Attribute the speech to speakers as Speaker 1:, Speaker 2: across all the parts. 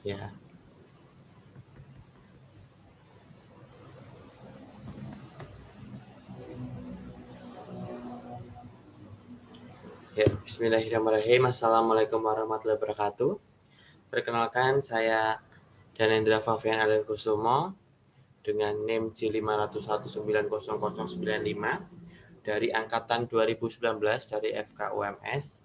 Speaker 1: Ya, ya. Bismillahirrahmanirrahim. Assalamualaikum warahmatullahi wabarakatuh. Perkenalkan, saya Danendra Fabian Alilkusumo dengan NIM J501909095 dari angkatan 2019 dari FKUMS.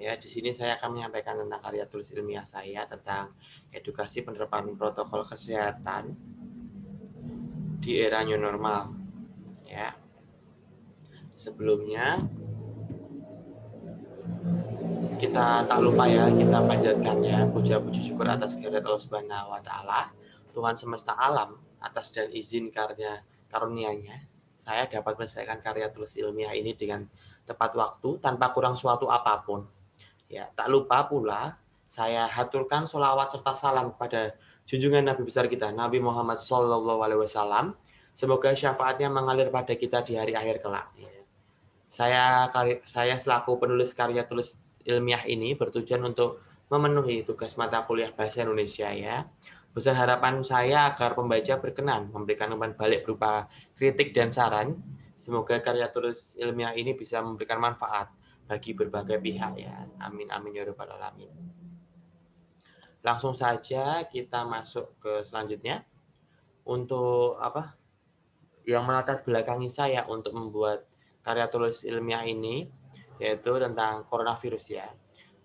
Speaker 1: Ya, di sini saya akan menyampaikan tentang karya tulis ilmiah saya tentang edukasi penerapan protokol kesehatan di era new normal. Ya, sebelumnya kita tak lupa ya, kita panjatkan ya puja puji syukur atas kehadirat Allah Subhanahu wa taala, Tuhan semesta alam, atas dan izin karunia-Nya saya dapat menyelesaikan karya tulis ilmiah ini dengan tepat waktu tanpa kurang suatu apapun. Ya, tak lupa pula saya haturkan sholawat serta salam kepada junjungan Nabi besar kita, Nabi Muhammad SAW. Semoga syafaatnya mengalir pada kita di hari akhir kelak. Saya selaku penulis karya tulis ilmiah ini bertujuan untuk memenuhi tugas mata kuliah bahasa Indonesia ya. Besar harapan saya agar pembaca berkenan memberikan umpan balik berupa kritik dan saran. Semoga karya tulis ilmiah ini bisa memberikan manfaat bagi berbagai pihak ya. Amin amin ya rabbal alamin. Langsung saja kita masuk ke selanjutnya. Untuk apa? Yang melatar belakangi saya untuk membuat karya tulis ilmiah ini yaitu tentang coronavirus ya.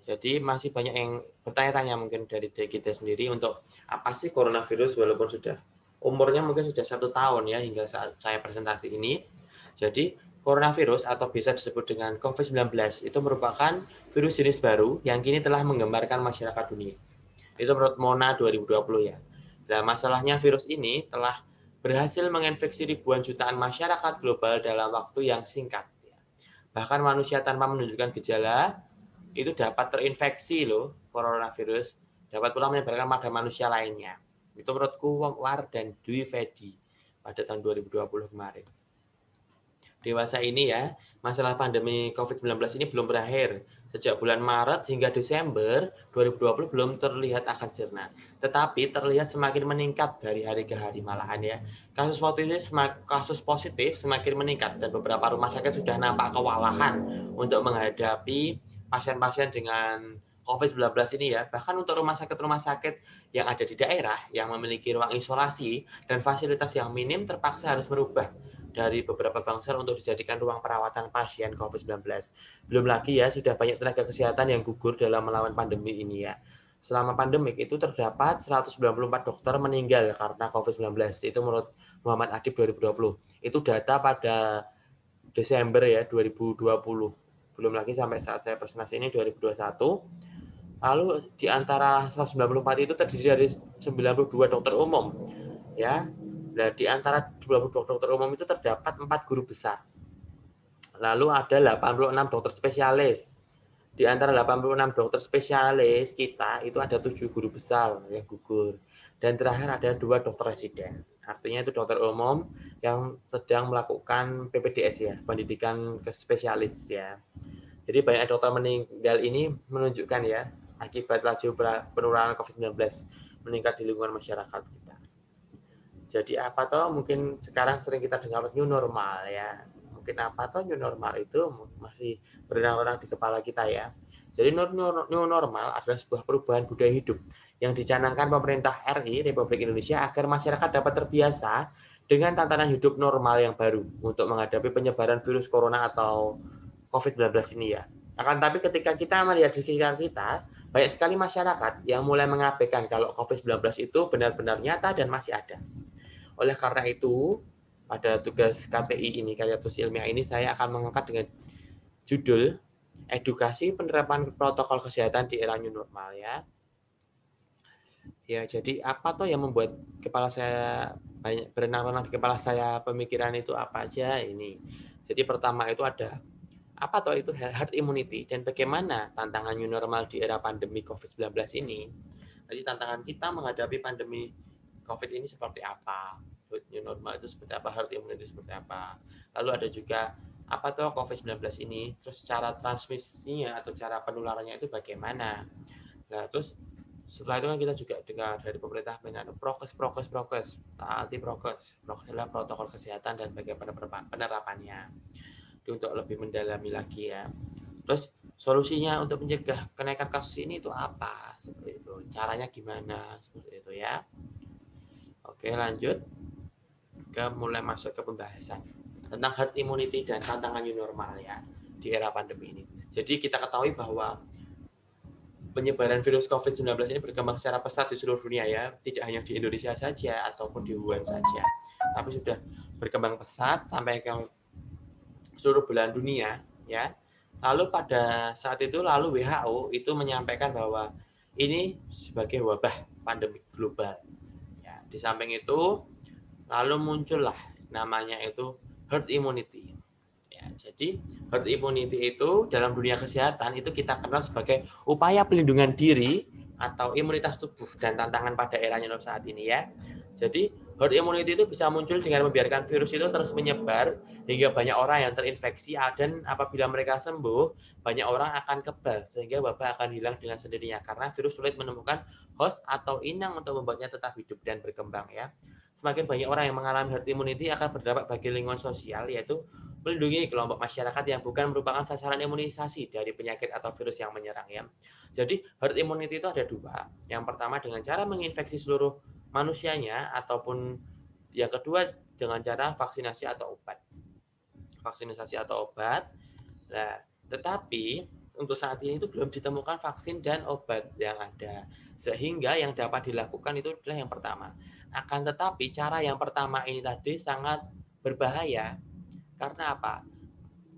Speaker 1: Jadi masih banyak yang bertanya-tanya mungkin dari kita sendiri untuk apa sih coronavirus walaupun sudah umurnya mungkin sudah 1 tahun ya hingga saat saya presentasi ini. Jadi coronavirus atau bisa disebut dengan COVID-19 itu merupakan virus jenis baru yang kini telah menggemparkan masyarakat dunia. Itu menurut Mona 2020 ya. Nah, masalahnya virus ini telah berhasil menginfeksi ribuan jutaan masyarakat global dalam waktu yang singkat. Bahkan manusia tanpa menunjukkan gejala itu dapat terinfeksi loh coronavirus, dapat pula menyebarkan pada manusia lainnya. Itu menurutku War dan Dwi Fedi pada tahun 2020 kemarin. Dewasa ini ya, masalah pandemi COVID-19 ini belum berakhir. Sejak bulan Maret hingga Desember 2020 belum terlihat akan sirna. Tetapi terlihat semakin meningkat dari hari ke hari malahan ya. Kasus positif semakin meningkat dan beberapa rumah sakit sudah nampak kewalahan untuk menghadapi pasien-pasien dengan COVID-19 ini ya. Bahkan untuk rumah sakit yang ada di daerah yang memiliki ruang isolasi dan fasilitas yang minim terpaksa harus merubah dari beberapa bangsal untuk dijadikan ruang perawatan pasien COVID-19. Belum lagi ya, sudah banyak tenaga kesehatan yang gugur dalam melawan pandemi ini ya. Selama pandemik itu terdapat 194 dokter meninggal karena COVID-19. Itu menurut Muhammad Adib 2020. Itu data pada Desember ya 2020. Belum lagi sampai saat saya presentasi ini 2021. Lalu di antara 194 itu terdiri dari 92 dokter umum ya. Nah, di antara 20 dokter umum itu terdapat 4 guru besar. Lalu ada 86 dokter spesialis. Di antara 86 dokter spesialis kita itu ada 7 guru besar yang gugur. Dan terakhir ada 2 dokter residen. Artinya itu dokter umum yang sedang melakukan PPDS ya, pendidikan ke spesialis ya. Jadi banyak dokter meninggal ini menunjukkan ya akibat laju penularan COVID-19 meningkat di lingkungan masyarakat kita. Jadi apa toh mungkin sekarang sering kita dengar new normal ya. Mungkin apa toh new normal itu masih berenang-renang di kepala kita ya. Jadi new normal adalah sebuah perubahan budaya hidup yang dicanangkan pemerintah RI Republik Indonesia agar masyarakat dapat terbiasa dengan tatanan hidup normal yang baru untuk menghadapi penyebaran virus corona atau COVID-19 ini ya. Akan tapi ketika kita melihat di sekitar kita, banyak sekali masyarakat yang mulai mengabaikan kalau COVID-19 itu benar-benar nyata dan masih ada. Oleh karena itu, pada tugas KTI ini, karya tulis ilmiah ini, saya akan mengangkat dengan judul Edukasi Penerapan Protokol Kesehatan di Era New Normal ya. Ya, jadi apa toh yang membuat kepala saya banyak berenang-renang di kepala saya pemikiran itu apa aja ini. Jadi pertama itu ada apa toh itu herd immunity dan bagaimana tantangan new normal di era pandemi COVID-19 ini. Jadi tantangan kita menghadapi pandemi COVID ini seperti apa? New normal itu seperti apa? Herd immunity itu seperti apa? Lalu ada juga apa tuh COVID-19 ini? Terus cara transmisinya atau cara penularannya itu bagaimana? Nah, terus Setelah itu kan kita juga dengar dari pemerintah prokes, taati prokes. Prokes adalah protokol kesehatan dan bagaimana penerapannya. Itu untuk lebih mendalami lagi ya. Terus solusinya untuk mencegah kenaikan kasus ini itu apa? Seperti itu. Caranya gimana? Seperti itu ya. Oke, lanjut mulai masuk ke pembahasan tentang herd immunity dan tantangan new normal ya di era pandemi ini. Jadi kita ketahui bahwa penyebaran virus COVID-19 ini berkembang secara pesat di seluruh dunia ya, tidak hanya di Indonesia saja ataupun di Wuhan saja, tapi sudah berkembang pesat sampai ke seluruh belahan dunia ya. Lalu pada saat itu WHO itu menyampaikan bahwa ini sebagai wabah pandemi global. Ya, di samping itu lalu muncullah namanya itu herd immunity. Ya, jadi herd immunity itu dalam dunia kesehatan itu kita kenal sebagai upaya pelindungan diri atau imunitas tubuh dan tantangan pada era new normal saat ini ya. Jadi herd immunity itu bisa muncul dengan membiarkan virus itu terus menyebar hingga banyak orang yang terinfeksi dan apabila mereka sembuh, banyak orang akan kebal sehingga wabah akan hilang dengan sendirinya karena virus sulit menemukan host atau inang untuk membuatnya tetap hidup dan berkembang ya. Semakin banyak orang yang mengalami herd immunity akan berdampak bagi lingkungan sosial yaitu melindungi kelompok masyarakat yang bukan merupakan sasaran imunisasi dari penyakit atau virus yang menyerang ya. Jadi herd immunity itu ada dua. Yang pertama dengan cara menginfeksi seluruh manusianya ataupun yang kedua dengan cara vaksinasi atau obat. Vaksinasi atau obat. Nah, tetapi untuk saat ini itu belum ditemukan vaksin dan obat yang ada. Sehingga yang dapat dilakukan itu adalah yang pertama. Akan tetapi cara yang pertama ini tadi sangat berbahaya. Karena apa?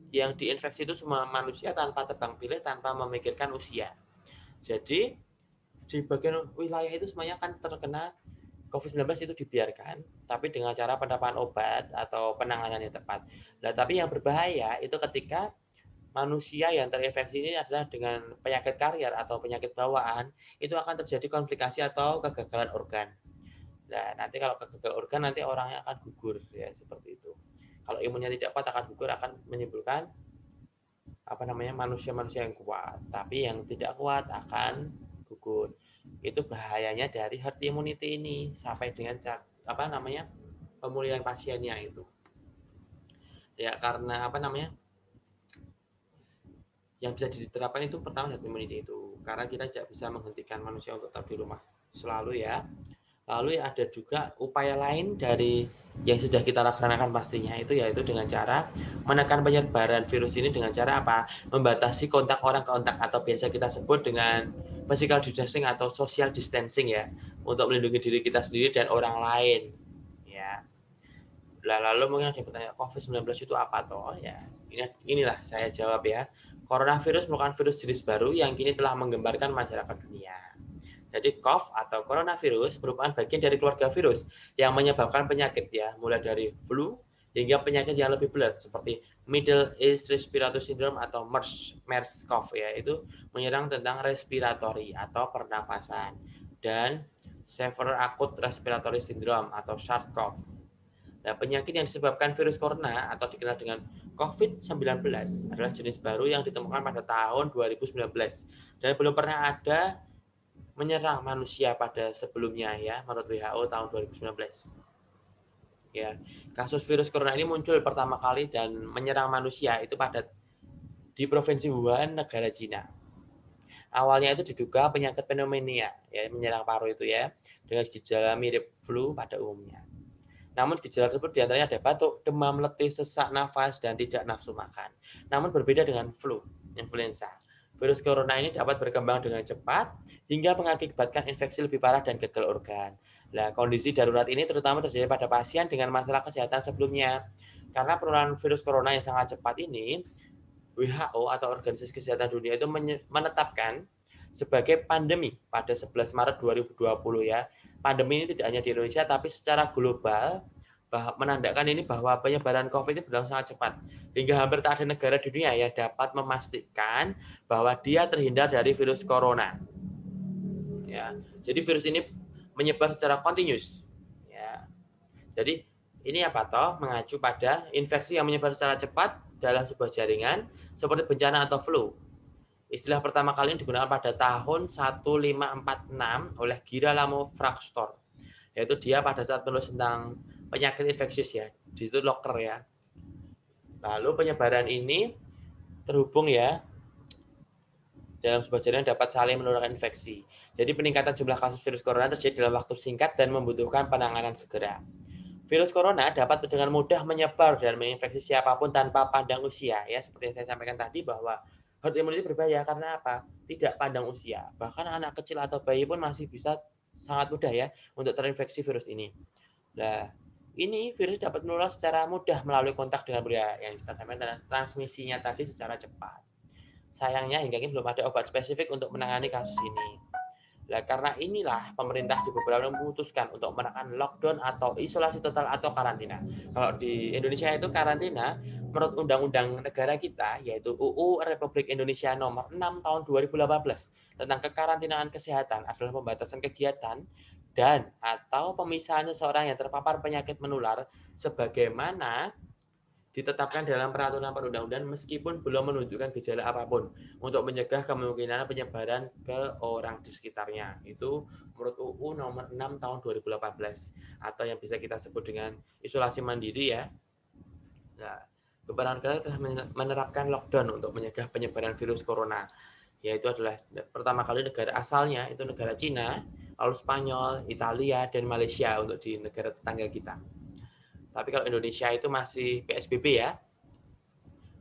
Speaker 1: Yang diinfeksi itu semua manusia tanpa tebang pilih, tanpa memikirkan usia. Jadi di bagian wilayah itu semuanya akan terkena COVID-19 itu dibiarkan, tapi dengan cara penerapan obat atau penanganan yang tepat. Nah, tapi yang berbahaya itu ketika manusia yang terinfeksi ini adalah dengan penyakit karier atau penyakit bawaan, itu akan terjadi komplikasi atau kegagalan organ. Nah, nanti kalau kegagalan organ nanti orangnya akan gugur ya seperti itu. Kalau imunnya tidak kuat akan gugur, akan menimbulkan manusia-manusia yang kuat, tapi yang tidak kuat akan gugur. Itu bahayanya dari herd immunity ini sampai dengan pemulihan pasiennya itu. Ya karena yang bisa diterapkan itu pertama herd immunity itu karena kita tidak bisa menghentikan manusia untuk tetap di rumah selalu ya. Lalu ada juga upaya lain dari yang sudah kita laksanakan pastinya itu yaitu dengan cara menekan penyebaran virus ini dengan cara apa? Membatasi kontak orang ke kontak atau biasa kita sebut dengan physical distancing atau social distancing ya, untuk melindungi diri kita sendiri dan orang lain ya. Lalu mungkin ada bertanya COVID-19 itu apa toh ya? Inilah saya jawab ya. Coronavirus merupakan virus jenis baru yang kini telah menggemparkan masyarakat dunia. Jadi COV atau coronavirus merupakan bagian dari keluarga virus yang menyebabkan penyakit ya, mulai dari flu hingga penyakit yang lebih berat seperti Middle East Respiratory Syndrome atau MERS-CoV ya, itu menyerang tentang respiratory atau pernapasan, dan Severe Acute Respiratory Syndrome atau SARS-CoV. Nah, penyakit yang disebabkan virus corona atau dikenal dengan COVID-19 adalah jenis baru yang ditemukan pada tahun 2019 dan belum pernah ada menyerang manusia pada sebelumnya ya, menurut WHO tahun 2019. Ya, kasus virus corona ini muncul pertama kali dan menyerang manusia itu di provinsi Wuhan, negara Cina. Awalnya itu diduga penyakit pneumonia ya, menyerang paru itu ya, dengan gejala mirip flu pada umumnya. Namun gejala tersebut diantaranya ada batuk, demam, letih, sesak nafas, dan tidak nafsu makan. Namun berbeda dengan flu, influenza. Virus corona ini dapat berkembang dengan cepat hingga mengakibatkan infeksi lebih parah dan gagal organ. Nah, kondisi darurat ini terutama terjadi pada pasien dengan masalah kesehatan sebelumnya. Karena penularan virus corona yang sangat cepat ini, WHO atau Organisasi Kesehatan Dunia itu menetapkan sebagai pandemi pada 11 Maret 2020 ya. Pandemi ini tidak hanya di Indonesia tapi secara global menandakan ini bahwa penyebaran COVID ini berlangsung sangat cepat hingga hampir tak ada negara di dunia yang dapat memastikan bahwa dia terhindar dari virus corona. Ya, jadi virus ini menyebar secara continuous. Ya, jadi ini apa toh mengacu pada infeksi yang menyebar secara cepat dalam sebuah jaringan seperti bencana atau flu. Istilah pertama kali ini digunakan pada tahun 1546 oleh Girolamo Fracastor. Yaitu dia pada saat menulis tentang penyakit infeksius ya, di situ loker ya. Lalu penyebaran ini terhubung ya dalam sebuah jaringan dapat saling menularkan infeksi. Jadi peningkatan jumlah kasus virus corona terjadi dalam waktu singkat dan membutuhkan penanganan segera. Virus corona dapat dengan mudah menyebar dan menginfeksi siapapun tanpa pandang usia. Ya, seperti yang saya sampaikan tadi bahwa herd immunity berbahaya karena apa? Tidak pandang usia. Bahkan anak kecil atau bayi pun masih bisa sangat mudah ya untuk terinfeksi virus ini. Nah, ini virus dapat menular secara mudah melalui kontak dengan benda yang kita sampaikan, transmisinya tadi secara cepat. Sayangnya hingga kini belum ada obat spesifik untuk menangani kasus ini. Nah, karena inilah pemerintah di beberapa memutuskan untuk menekan lockdown atau isolasi total atau karantina. Kalau di Indonesia itu karantina, menurut undang-undang negara kita, yaitu UU Republik Indonesia nomor 6 tahun 2018 tentang kekarantinaan kesehatan adalah pembatasan kegiatan dan atau pemisahan seseorang yang terpapar penyakit menular sebagaimana ditetapkan dalam peraturan perundang-undangan meskipun belum menunjukkan gejala apapun untuk mencegah kemungkinan penyebaran ke orang di sekitarnya. Itu menurut UU nomor 6 tahun 2018 atau yang bisa kita sebut dengan isolasi mandiri ya. Nah, beberapa negara telah menerapkan lockdown untuk mencegah penyebaran virus corona. Yaitu adalah pertama kali negara asalnya itu negara Cina, lalu Spanyol, Italia, dan Malaysia untuk di negara tetangga kita. Tapi kalau Indonesia itu masih PSBB ya.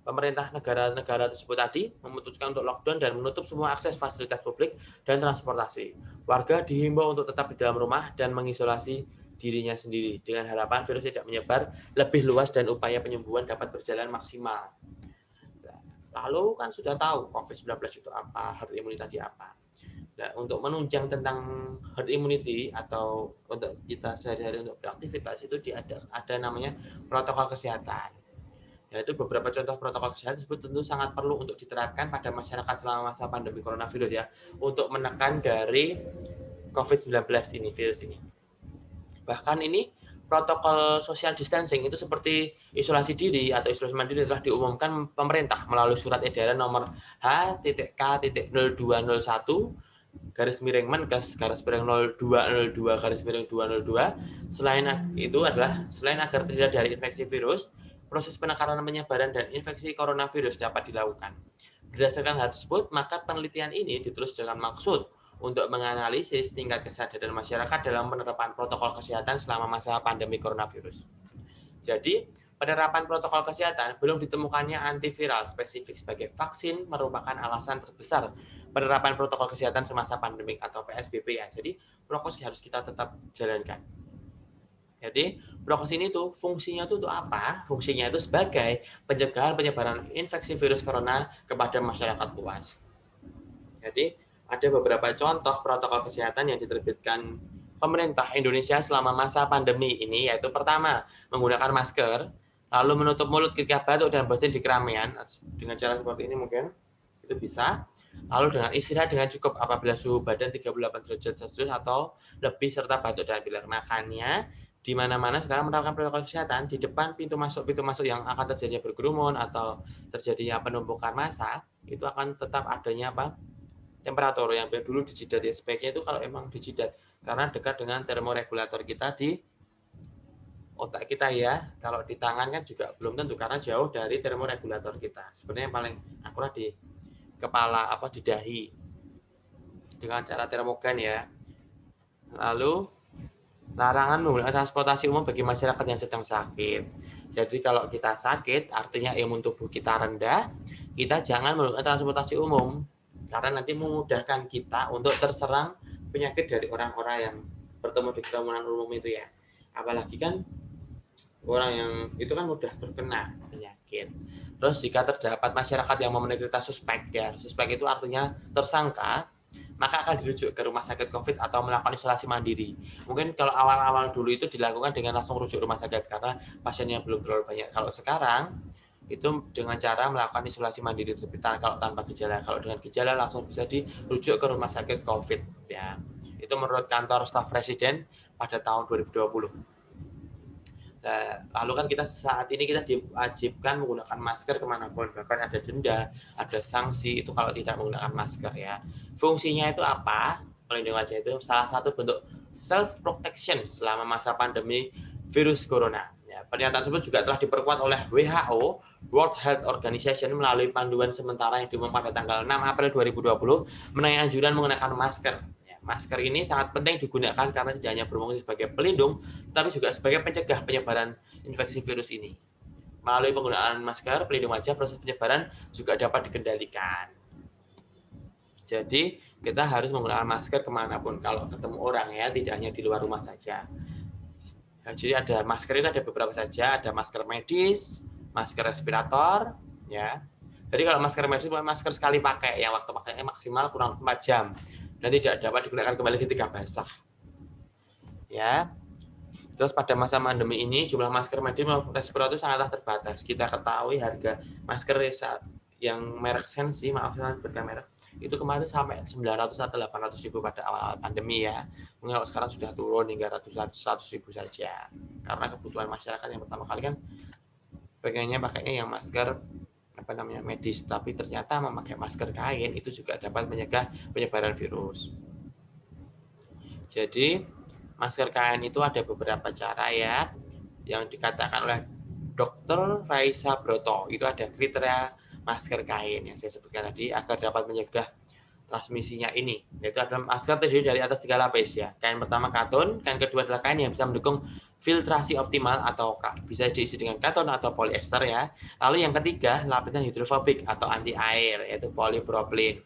Speaker 1: Pemerintah negara-negara tersebut tadi memutuskan untuk lockdown dan menutup semua akses fasilitas publik dan transportasi. Warga dihimbau untuk tetap di dalam rumah dan mengisolasi dirinya sendiri dengan harapan virus tidak menyebar lebih luas dan upaya penyembuhan dapat berjalan maksimal. Lalu kan sudah tahu COVID-19 itu apa, herd immunity tadi apa. Nah, untuk menunjang tentang herd immunity atau untuk kita sehari-hari untuk beraktivitas itu ada namanya protokol kesehatan. Yaitu beberapa contoh protokol kesehatan tersebut tentu sangat perlu untuk diterapkan pada masyarakat selama masa pandemi coronavirus ya, untuk menekan dari COVID-19 ini, virus ini. Bahkan ini protokol social distancing itu seperti isolasi diri atau isolasi mandiri telah diumumkan pemerintah melalui surat edaran nomor H.K.0201 garis miring Menkes garis miring 0202 garis miring 202. Selain agar terhindar dari infeksi virus, proses penekanan penyebaran dan infeksi coronavirus dapat dilakukan. Berdasarkan hal tersebut, maka penelitian ini ditulis dengan maksud untuk menganalisis tingkat kesadaran masyarakat dalam penerapan protokol kesehatan selama masa pandemi coronavirus. Jadi, penerapan protokol kesehatan belum ditemukannya antiviral spesifik sebagai vaksin merupakan alasan terbesar penerapan protokol kesehatan semasa pandemik atau PSBB ya. Jadi, prokes harus kita tetap jalankan. Jadi, prokes ini tuh fungsinya tuh untuk apa? Fungsinya itu sebagai pencegahan penyebaran infeksi virus corona kepada masyarakat luas. Jadi, ada beberapa contoh protokol kesehatan yang diterbitkan pemerintah Indonesia selama masa pandemi ini, yaitu pertama, menggunakan masker, lalu menutup mulut ketika batuk dan bersin di keramaian, dengan cara seperti ini mungkin, itu bisa. Lalu dengan istirahat dengan cukup apabila suhu badan 38 derajat Celcius atau lebih serta batuk dan pilek. Makanya di mana-mana sekarang menerapkan protokol kesehatan di depan pintu masuk yang akan terjadinya berkerumun atau terjadinya penumpukan massa, itu akan tetap adanya temperatur yang dulu dijidat ya, sebaiknya itu kalau emang dijidat karena dekat dengan termoregulator kita di otak kita ya. Kalau di tangan kan juga belum tentu karena jauh dari termoregulator kita. Sebenarnya yang paling akurat di kepala di dahi dengan cara termogan ya. Lalu larangan menggunakan transportasi umum bagi masyarakat yang sedang sakit. Jadi kalau kita sakit artinya imun tubuh kita rendah, kita jangan menggunakan transportasi umum karena nanti memudahkan kita untuk terserang penyakit dari orang-orang yang bertemu di kerumunan umum itu ya. Apalagi kan orang yang itu kan mudah terkena penyakit. Terus jika terdapat masyarakat yang memenuhi kriteria suspek ya, suspek itu artinya tersangka, maka akan dirujuk ke rumah sakit COVID atau melakukan isolasi mandiri. Mungkin kalau awal-awal dulu itu dilakukan dengan langsung rujuk rumah sakit karena pasiennya belum terlalu banyak. Kalau sekarang itu dengan cara melakukan isolasi mandiri kalau tanpa gejala. Kalau dengan gejala langsung bisa dirujuk ke rumah sakit COVID ya. Itu menurut kantor staf presiden pada tahun 2020. Lalu kan kita saat ini kita diwajibkan menggunakan masker kemanapun, bahkan ada denda, ada sanksi itu kalau tidak menggunakan masker ya. Fungsinya itu apa? Pelindung wajah itu salah satu bentuk self protection selama masa pandemi virus corona. Ya, pernyataan tersebut juga telah diperkuat oleh WHO, World Health Organization, melalui panduan sementara yang diumumkan pada tanggal 6 April 2020 mengenai anjuran menggunakan masker. Masker ini sangat penting digunakan karena tidak hanya berfungsi sebagai pelindung, tapi juga sebagai pencegah penyebaran infeksi virus ini. Melalui penggunaan masker pelindung wajah, proses penyebaran juga dapat dikendalikan. Jadi, kita harus menggunakan masker kemanapun kalau ketemu orang ya, tidak hanya di luar rumah saja. Nah, jadi ada masker itu ada beberapa saja, ada masker medis, masker respirator, ya. Jadi kalau masker medis bukan masker sekali pakai, yang waktu pakainya maksimal kurang 4 jam. Dan tidak dapat digunakan kembali ketika basah. Ya. Terus pada masa pandemi ini jumlah masker medis maupun respirator itu sangatlah terbatas. Kita ketahui harga masker yang merek Sensi, maaf saya sebutkan merek, itu kemarin sampai 900 atau 800 ribu pada awal pandemi ya. Mungkin sekarang sudah turun hingga ratusan 100 ribu saja. Karena kebutuhan masyarakat yang pertama kali kan pakainya yang masker medis, tapi ternyata memakai masker kain itu juga dapat mencegah penyebaran virus. Jadi masker kain itu ada beberapa cara ya, yang dikatakan oleh Dr. Raisa Broto. Itu ada kriteria masker kain yang saya sebutkan tadi agar dapat mencegah transmisinya ini, yaitu adalah masker terdiri dari atas 3 lapis ya. Kain pertama katun, kain kedua adalah kain yang bisa mendukung filtrasi optimal atau bisa diisi dengan katon atau polyester ya. Lalu yang ketiga, lapisan hidrofobik atau anti air, yaitu polypropylene.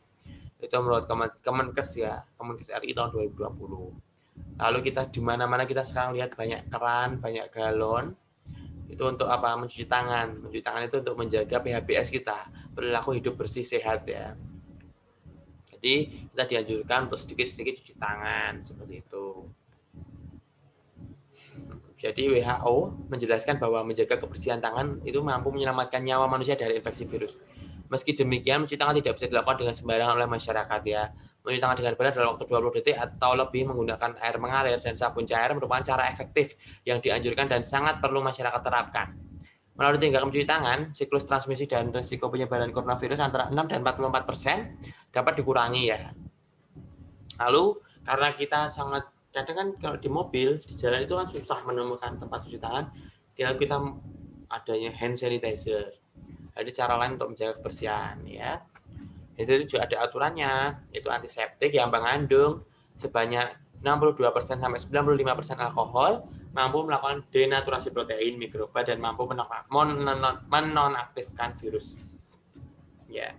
Speaker 1: Itu menurut Kemenkes ya, Kemenkes RI tahun 2020. Lalu kita di mana-mana kita sekarang lihat banyak keran, banyak galon. Itu untuk apa? Mencuci tangan. Mencuci tangan itu untuk menjaga PHBS kita, perilaku hidup bersih sehat ya. Jadi kita dianjurkan untuk sedikit-sedikit cuci tangan seperti itu. Jadi WHO menjelaskan bahwa menjaga kebersihan tangan itu mampu menyelamatkan nyawa manusia dari infeksi virus. Meski demikian, mencuci tangan tidak bisa dilakukan dengan sembarangan oleh masyarakat ya. Mencuci tangan dengan benar dalam waktu 20 detik atau lebih menggunakan air mengalir dan sabun cair merupakan cara efektif yang dianjurkan dan sangat perlu masyarakat terapkan. Melalui tindakan mencuci tangan, siklus transmisi dan risiko penyebaran coronavirus antara 6 dan 44% dapat dikurangi ya. Lalu karena kita sangat kadang kan kalau di mobil di jalan itu kan susah menemukan tempat cuci tangan, tinggal kita adanya hand sanitizer. Ada cara lain untuk menjaga kebersihan ya. Itu juga ada aturannya, itu antiseptik yang mengandung sebanyak 62% sampai 95% alkohol, mampu melakukan denaturasi protein, mikroba dan mampu menonaktifkan virus. Ya.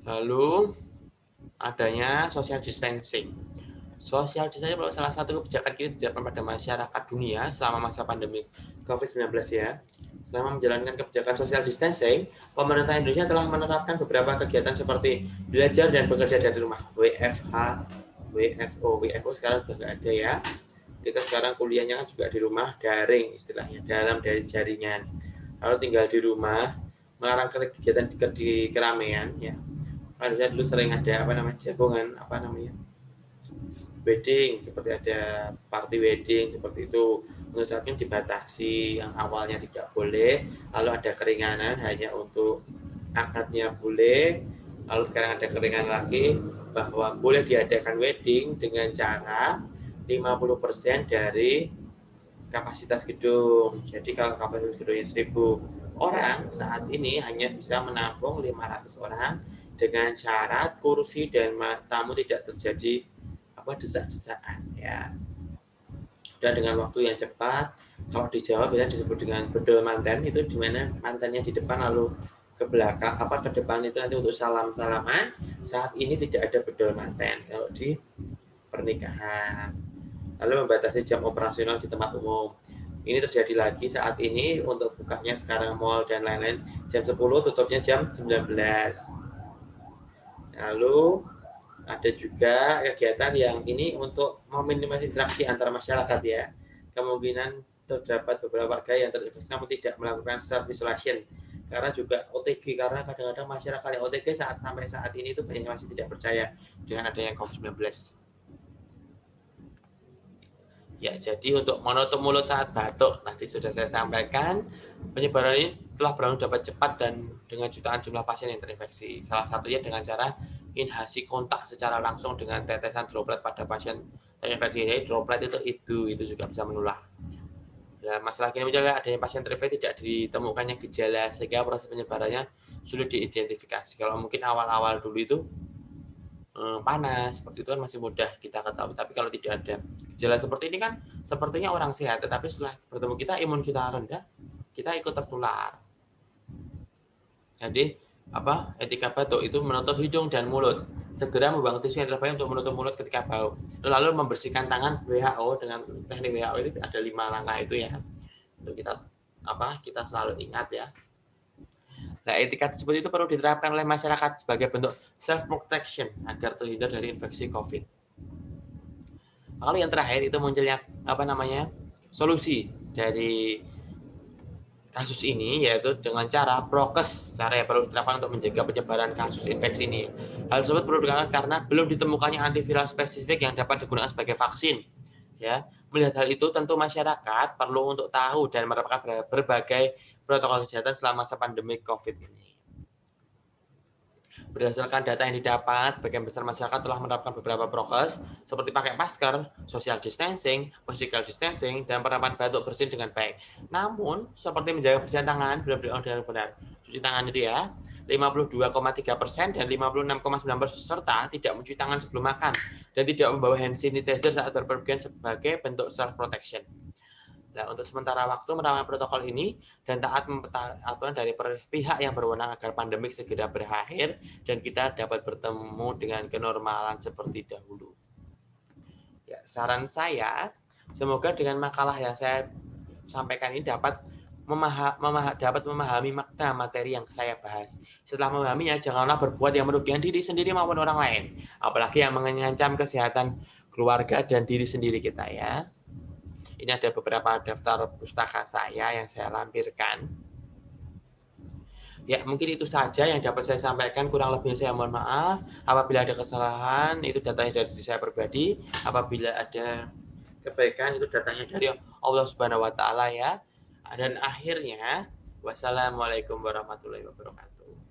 Speaker 1: Lalu adanya social distancing. Social distancing adalah salah satu kebijakan kita diterapkan pada masyarakat dunia selama masa pandemi COVID-19 ya. Selama menjalankan kebijakan social distancing, pemerintah Indonesia telah menerapkan beberapa kegiatan seperti belajar dan bekerja dari rumah, WFH, WFO sekarang sudah nggak ada ya. Kita sekarang kuliahnya kan juga di rumah, daring istilahnya, dalam dari jaringan. Lalu tinggal di rumah, melarang kegiatan di keramaian ya. Harusnya dulu sering ada jagongan wedding, seperti ada party wedding seperti itu. Untuk saat ini dibatasi, yang awalnya tidak boleh, lalu ada keringanan hanya untuk akadnya boleh, lalu sekarang ada keringanan lagi bahwa boleh diadakan wedding dengan cara 50% dari kapasitas gedung. Jadi kalau kapasitas gedungnya 1000 orang, saat ini hanya bisa menampung 500 orang dengan syarat kursi dan tamu tidak terjadi desak-desakan ya. Dan dengan waktu yang cepat, kalau di Jawa biasanya disebut dengan bedol manten, itu di mana mantennya di depan lalu ke belakang ke depan itu nanti untuk salam-salaman. Saat ini tidak ada bedol manten kalau di pernikahan. Lalu membatasi jam operasional di tempat umum. Ini terjadi lagi saat ini untuk bukanya sekarang mall dan lain-lain jam 10, tutupnya jam 19. Lalu ada juga kegiatan yang ini untuk meminimalisasi interaksi antar masyarakat ya. Kemungkinan terdapat beberapa warga yang terinfeksi namun tidak melakukan self isolation karena juga OTG, karena kadang-kadang masyarakat yang OTG sampai saat ini itu banyak masih tidak percaya dengan adanya COVID-19. Ya, jadi untuk menutup mulut saat batuk, tadi sudah saya sampaikan, penyebaran ini telah berlangsung dapat cepat dan dengan jutaan jumlah pasien yang terinfeksi. Salah satunya dengan cara inhalasi kontak secara langsung dengan tetesan droplet pada pasien terinfeksi. Jadi droplet itu juga bisa menular. Nah, masalah ini muncul adanya pasien terinfeksi tidak ditemukannya gejala sehingga proses penyebarannya sulit diidentifikasi. Kalau mungkin awal-awal dulu itu panas seperti itu kan masih mudah kita ketahui, tapi kalau tidak ada gejala seperti ini kan sepertinya orang sehat, tetapi setelah bertemu kita imun kita rendah, kita ikut tertular. Jadi etika batuk itu menutup hidung dan mulut, segera membuang tisu yang terbaik untuk menutup mulut ketika bau, lalu membersihkan tangan. WHO dengan teknik WHO itu ada 5 langkah itu ya, untuk kita selalu ingat ya. Nah, etika tersebut itu perlu diterapkan oleh masyarakat sebagai bentuk self protection agar terhindar dari infeksi COVID. Lalu yang terakhir itu munculnya solusi dari kasus ini, yaitu dengan cara prokes, cara yang perlu diterapkan untuk menjaga penyebaran kasus infeksi ini. Hal tersebut perlu dilakukan karena belum ditemukannya antiviral spesifik yang dapat digunakan sebagai vaksin. Ya, melihat hal itu tentu masyarakat perlu untuk tahu dan menerapkan berbagai protokol kesehatan selama masa pandemi COVID ini. Berdasarkan data yang didapat, sebagian besar masyarakat telah menerapkan beberapa prokes seperti pakai masker, social distancing, physical distancing, dan penerapan batuk bersih dengan baik. Namun, seperti menjaga kebersihan tangan belum dilakukan dengan benar. Cuci tangan itu ya, 52,3% dan 56,9% peserta tidak mencuci tangan sebelum makan dan tidak membawa hand sanitizer saat berpergian sebagai bentuk self protection. Nah, untuk sementara waktu menerapkan protokol ini dan taat aturan dari pihak yang berwenang agar pandemik segera berakhir dan kita dapat bertemu dengan kenormalan seperti dahulu. Ya, saran saya, semoga dengan makalah yang saya sampaikan ini dapat memahami makna materi yang saya bahas. Setelah memahaminya, janganlah berbuat yang merugikan diri sendiri maupun orang lain, apalagi yang mengancam kesehatan keluarga dan diri sendiri kita ya. Ini ada beberapa daftar pustaka saya yang saya lampirkan. Ya, mungkin itu saja yang dapat saya sampaikan. Kurang lebihnya saya mohon maaf. Apabila ada kesalahan, itu datanya dari saya pribadi. Apabila ada kebaikan, itu datanya dari Allah Subhanahu wa Ta'ala ya. Dan akhirnya, wassalamualaikum warahmatullahi wabarakatuh.